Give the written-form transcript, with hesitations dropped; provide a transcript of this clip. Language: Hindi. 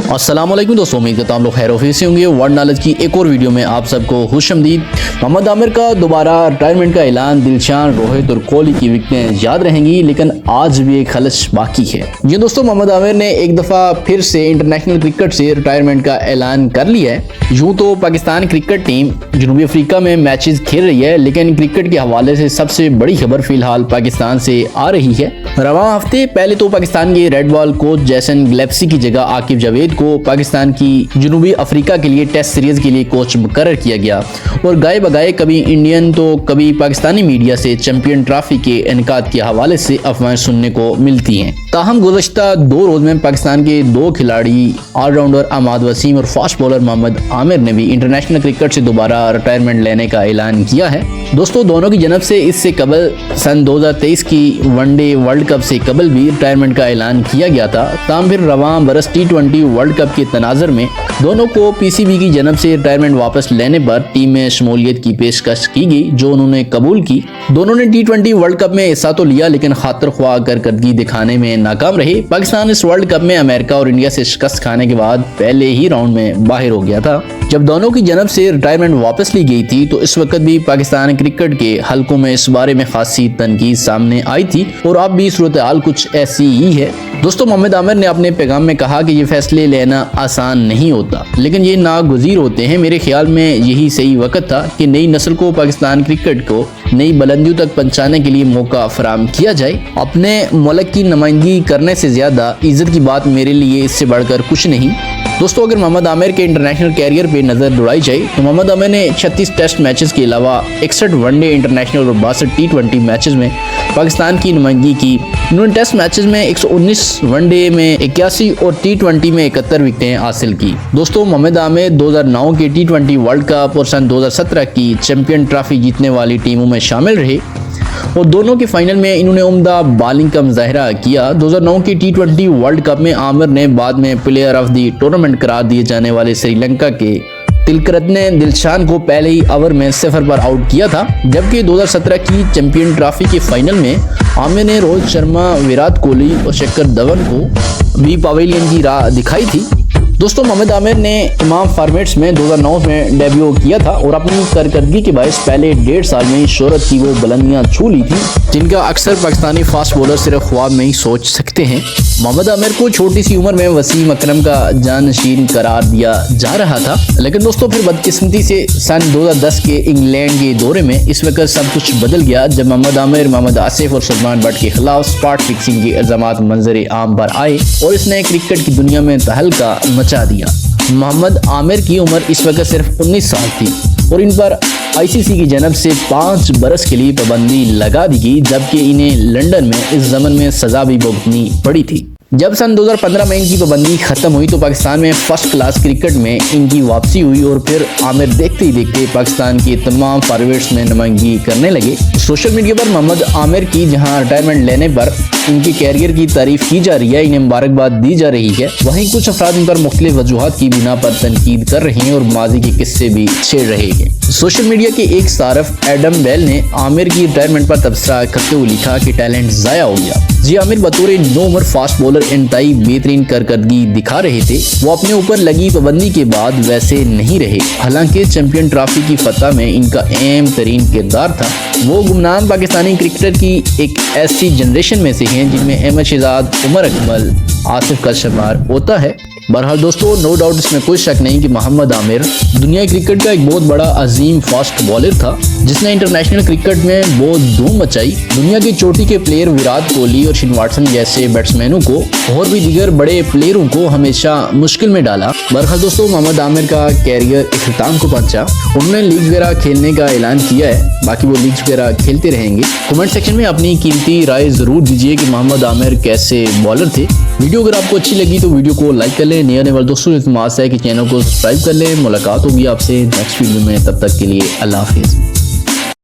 अस्सलाम वालेकुम दोस्तों, उम्मीद करता हूं आप लोग खैर ऑफिस से होंगे। वर्ल्ड नॉलेज की एक और वीडियो में आप सबको खुशामदीद। मोहम्मद आमिर का दोबारा रिटायरमेंट का ऐलान। दिलशान, रोहित और कोहली की विकेटें याद रहेंगी, लेकिन आज भी एक खलश बाकी है। जी दोस्तों, मोहम्मद आमिर ने एक दफ़ा फिर से इंटरनेशनल क्रिकेट से रिटायरमेंट का ऐलान कर लिया है। यूँ तो पाकिस्तान क्रिकेट टीम जनूबी अफ्रीका में मैचेस खेल रही है, लेकिन क्रिकेट के हवाले से सबसे बड़ी खबर फिलहाल पाकिस्तान से आ रही है। रवां हफ्ते पहले तो पाकिस्तान के रेड बॉल कोच जैसन ग्लेप्सी की जगह आकिब जावेद को पाकिस्तान की जनूबी अफ्रीका के लिए टेस्ट सीरीज के लिए कोच मुकर्रर किया गया और गाए बगाए कभी इंडियन तो कभी पाकिस्तानी मीडिया से चैंपियन ट्रॉफी के इनकाद के हवाले से अफवाहें सुनने को मिलती हैं। ताहम गुज़श्ता 2 रोज में पाकिस्तान के 2 खिलाड़ी ऑलराउंडर अहमद वसीम और फास्ट बॉलर मोहम्मद आमिर ने भी इंटरनेशनल क्रिकेट से दोबारा रिटायरमेंट लेने का ऐलान किया है। दोस्तों, दोनों की जनब से इससे कबल सन 2023 की वनडे वर्ल्ड कप से कबल भी रिटायरमेंट का ऐलान किया गया था। ताहम फिर रवां बरस T20 वर्ल्ड कप के तनाजर में दोनों को PCB की जनब से रिटायरमेंट वापस लेने पर टीम में शमूलियत की पेशकश की गई, जो उन्होंने कबूल की। दोनों ने T20 वर्ल्ड कप में हिस्सा तो लिया, लेकिन खातिर ख्वाह कारकर्दगी दिखाने में नाकाम रहे। पाकिस्तान इस वर्ल्ड कप में अमेरिका और इंडिया से शिकस्त खाने के बाद पहले ही राउंड में बाहर हो गया था। जब दोनों की जनब से रिटायरमेंट वापस ली गई थी तो इस वक्त भी पाकिस्तान क्रिकेट के हलकों में इस बारे में खासी तनकीद सामने आई थी और अब भी सूरत हाल कुछ ऐसी ही है। दोस्तों, मोहम्मद आमिर ने अपने पैगाम में कहा कि ये फैसले लेना आसान नहीं होता, लेकिन ये नागुज़ीर होते हैं। मेरे ख्याल में यही सही वक्त था कि नई नस्ल को पाकिस्तान क्रिकेट को नई बुलंदियों तक पहुंचाने के लिए मौका फराहम किया जाए। अपने मुल्क की नुमाइंदगी करने से ज्यादा इज्जत की बात मेरे लिए इससे बढ़कर कुछ नहीं। दोस्तों, अगर मोहम्मद आमिर के इंटरनेशनल कैरियर पे नज़र दौड़ाई जाए तो मोहम्मद आमिर ने 36 टेस्ट मैचेस के अलावा 61 वनडे इंटरनेशनल और 62 T20 मैचेस में पाकिस्तान की नुमाइंदगी की। इन्होंने टेस्ट मैचेस में 119, वनडे में 81 और T20 में 71 विकेटें हासिल की। दोस्तों, मोहम्मद आमिर 2009 के T20 वर्ल्ड कप और सन 2017 की चैंपियन ट्रॉफी जीतने वाली टीमों में शामिल रहे और दोनों के फाइनल में इन्होंने उम्दा बॉलिंग का मुजाहरा किया। 2009 की T20 वर्ल्ड कप में आमिर ने बाद में प्लेयर ऑफ द टूर्नामेंट करार दिए जाने वाले श्रीलंका के तिलकरत्ने दिलशान को पहले ही ओवर में 0 पर आउट किया था, जबकि 2017 की चैंपियन ट्रॉफी के फाइनल में आमिर ने रोहित शर्मा, विराट कोहली और शिखर धवन को भी पवेलियन की राह दिखाई थी। दोस्तों, मोहम्मद आमिर ने तमाम फॉर्मेट्स में 2009 में डेब्यू किया था और अपनी कारकर्दगी के बायस पहले 1.5 साल में शोहरत की वो बुलंदियां छू ली थी, जिनका अक्सर पाकिस्तानी फास्ट बॉलर सिर्फ ख्वाब में ही सोच सकते हैं। मोहम्मद आमिर को छोटी सी उम्र में वसीम अकरम का जानशीन करार दिया जा रहा था, लेकिन दोस्तों फिर बदकिस्मती से सन 2010 के इंग्लैंड के दौरे में इस वक्त सब कुछ बदल गया, जब मोहम्मद आमिर, मोहम्मद आसिफ और सलमान बट के खिलाफ स्पॉट फिक्सिंग के इल्जामात मंजर आम पर आए और इसने क्रिकेट की दुनिया में तहलका मचा दिया। मोहम्मद आमिर की उम्र इस वक्त सिर्फ 19 साल थी और इन पर ICC की जनब से 5 बरस के लिए पाबंदी लगा दी गई, जबकि इन्हें लंदन में इस जमन में सजा भी भुगतनी पड़ी थी। जब सन 2015 में इनकी पाबंदी खत्म हुई तो पाकिस्तान में फर्स्ट क्लास क्रिकेट में इनकी वापसी हुई और फिर आमिर देखते ही देखते पाकिस्तान के तमाम फॉरवर्ड्स में नुमाइंदगी करने लगे। सोशल मीडिया पर मोहम्मद आमिर की जहां रिटायरमेंट लेने पर इनके कैरियर की तारीफ की जा रही है, इन्हें मुबारकबाद दी जा रही है, वहीं कुछ अफराद इन पर मुख्तलिफ वजूहात की बिना पर तनकीद कर रहे हैं और माजी के किस्से भी छेड़ रहे हैं। सोशल मीडिया के एक सारफ एडम बेल ने आमिर की रिटायरमेंट पर तबसरा करते हुए लिखा कि टैलेंट ज़ाया हो गया। जी, आमिर बतौर नो उम्र फास्ट बॉलर इंतहाई बेहतरीन कारकर्दगी दिखा रहे थे। वो अपने ऊपर लगी पाबंदी के बाद वैसे नहीं रहे। हालांकि चैंपियन ट्रॉफी की फतह में इनका अहम तरीन किरदार था। वो गुमनाम पाकिस्तानी क्रिकेटर की एक ऐसी जनरेशन में से हैं जिनमें अहमद शहजाद, उमर अकमल, आसिफ का शुमार होता है। बहरहाल दोस्तों, नो डाउट इसमें कोई शक नहीं कि मोहम्मद आमिर दुनिया क्रिकेट का एक बहुत बड़ा अजीम फास्ट बॉलर था, जिसने इंटरनेशनल क्रिकेट में बहुत धूम मचाई। दुनिया की चोटी के प्लेयर विराट कोहली और शेन वाटसन जैसे बैट्समैनों को और भी दीगर बड़े प्लेयरों को हमेशा मुश्किल में डाला। बहरहाल दोस्तों, मोहम्मद आमिर का कैरियर इख्तिताम को पहुंचा। उन्होंने लीग वगैरह खेलने का ऐलान किया है, बाकी वो लीग वगैरह खेलते रहेंगे। कमेंट सेक्शन में अपनी कीमती राय जरूर दीजिए कि मोहम्मद आमिर कैसे बॉलर थे। वीडियो अगर आपको अच्छी लगी तो वीडियो को लाइक कर लें। नए आने वाले दोस्तों से इल्तमास है कि चैनल को सब्सक्राइब कर लें। मुलाकात होगी आपसे नेक्स्ट वीडियो में, तब तक के लिए अल्लाह हाफिज़।